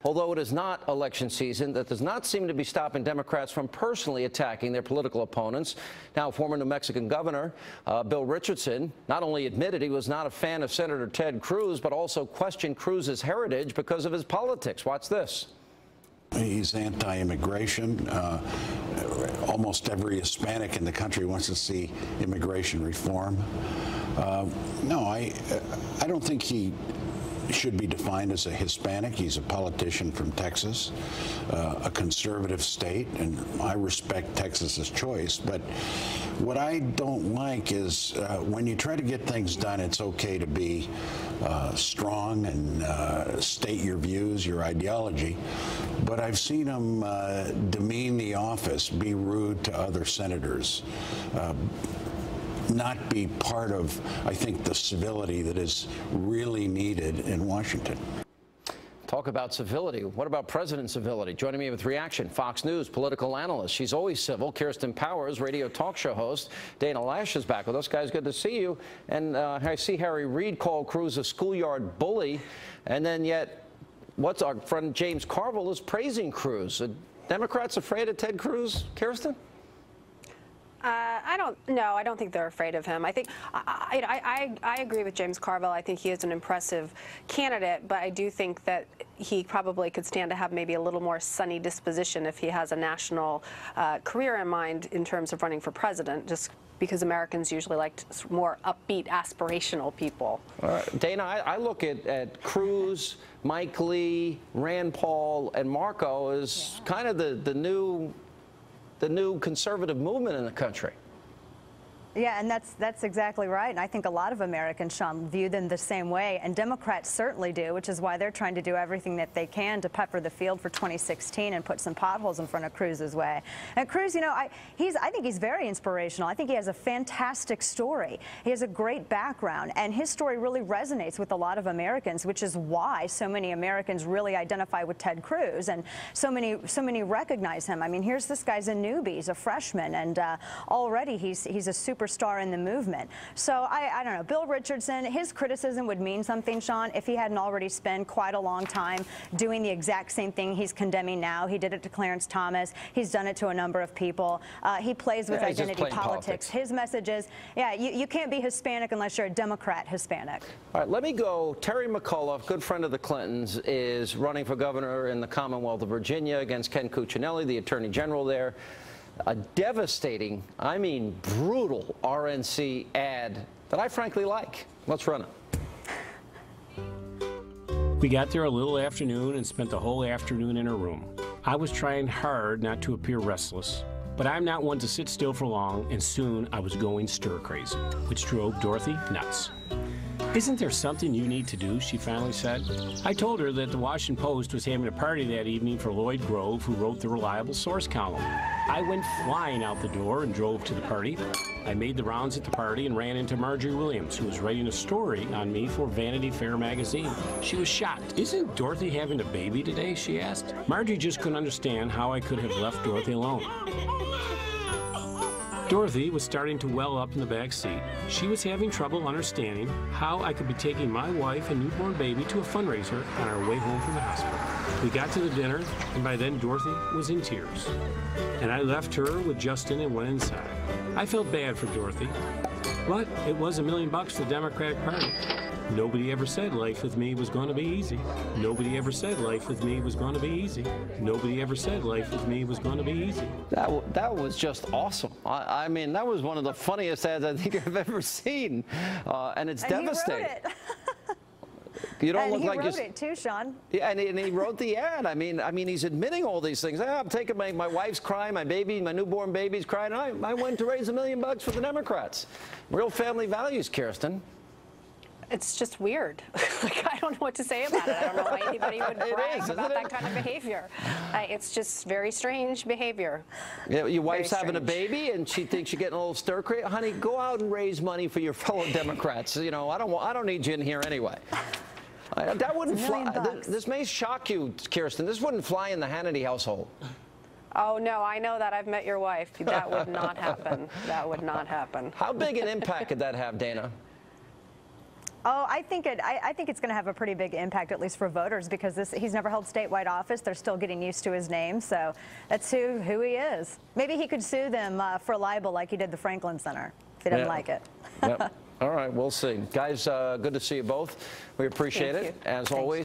Although it is not election season, that does not seem to be stopping Democrats from personally attacking their political opponents. Now, former New Mexican Governor Bill Richardson not only admitted he was not a fan of Senator Ted Cruz, but also questioned Cruz's heritage because of his politics. Watch this. He's anti-immigration. Almost every Hispanic in the country wants to see immigration reform. No, I don't think he should be defined as a Hispanic. He's a politician from Texas, a conservative state, and I respect Texas's choice. But what I don't like is when you try to get things done, it's okay to be strong and state your views, your ideology. But I've seen him demean the office, be rude to other senators, not be part of, I think, the civility that is really needed in Washington. Talk about civility. What about President civility? Joining me with reaction, Fox News political analyst. She's always civil. Kirsten Powers, radio talk show host. Dana Loesch is back with us. Guys, good to see you. And I see Harry Reid called Cruz a schoolyard bully. And then yet, what's our friend James Carville is praising Cruz. Are Democrats afraid of Ted Cruz, Kirsten? I don't think they're afraid of him. I think I agree with James Carville. I think he is an impressive candidate, but I do think that he probably could stand to have maybe a little more sunny disposition if he has a national career in mind in terms of running for president, just because Americans usually like more upbeat, aspirational people. Dana, I look at Cruz, Mike Lee, Rand Paul, and Marco as kind of the new conservative movement in the country. Yeah, and that's exactly right. And I think a lot of Americans, Sean, view them the same way. And Democrats certainly do, which is why they're trying to do everything that they can to pepper the field for 2016 and put some potholes in front of Cruz's way. And Cruz, you know, I think he's very inspirational. I think he has a fantastic story. He has a great background, and his story really resonates with a lot of Americans, which is why so many Americans really identify with Ted Cruz, and so many recognize him. I mean, here's this guy's a newbie, he's a freshman, and already he's a superstar in the movement. So I don't know, Bill Richardson, his criticism would mean something, Sean, if he hadn't already spent quite a long time doing the exact same thing he's condemning now. He did it to Clarence Thomas. He's done it to a number of people. He plays with identity politics. His message is, yeah, you can't be Hispanic unless you're a Democrat Hispanic. All right, let me go. Terry McAuliffe, good friend of the Clintons, is running for governor in the Commonwealth of Virginia against Ken Cuccinelli, the attorney general there. A devastating, I mean brutal RNC ad that I frankly like. Let's run it. We got there a little afternoon and spent the whole afternoon in her room. I was trying hard not to appear restless, but I'm not one to sit still for long, and soon I was going stir crazy, which drove Dorothy nuts. "Isn't there something you need to do?" she finally said. I told her that the Washington Post was having a party that evening for Lloyd Grove, who wrote the Reliable Source column. I went flying out the door and drove to the party. I made the rounds at the party and ran into Marjorie Williams, who was writing a story on me for Vanity Fair magazine. She was shocked. "Isn't Dorothy having a baby today?" she asked. Marjorie just couldn't understand how I could have left Dorothy alone. Dorothy was starting to well up in the back seat. She was having trouble understanding how I could be taking my wife and newborn baby to a fundraiser on our way home from the hospital. We got to the dinner, and by then Dorothy was in tears. And I left her with Justin and went inside. I felt bad for Dorothy, but it was $1 million for the Democratic Party. Nobody ever said life with me was going to be easy. Nobody ever said life with me was going to be easy. Nobody ever said life with me was going to be easy. That was just awesome. I mean, that was one of the funniest ads I think I've ever seen, and it's devastating. He wrote it. You don't and look he like wrote it too, Sean. Yeah, and he wrote the ad. I mean, he's admitting all these things. I'm taking my wife's crying, my baby, my newborn baby's crying. I went to raise $1 million for the Democrats. Real family values, Kirsten. It's just weird. Like, I don't know what to say about it. I don't know why anybody would brag about that kind of behavior. It's just very strange behavior. Yeah, your wife's having a baby, and she thinks you're getting a little stir crazy. Honey, go out and raise money for your fellow Democrats. You know, I don't need you in here anyway. That wouldn't fly. This may shock you, Kirsten. This wouldn't fly in the Hannity household. Oh, no, I know that. I've met your wife. That would not happen. That would not happen. How big an impact could that have, Dana? Oh, I think it's going to have a pretty big impact, at least for voters, because he's never held statewide office. They're still getting used to his name, so that's who he is. Maybe he could sue them for libel like he did the Franklin Center if they didn't like it. Yep. All right, we'll see. Guys, good to see you both. We appreciate it, as always.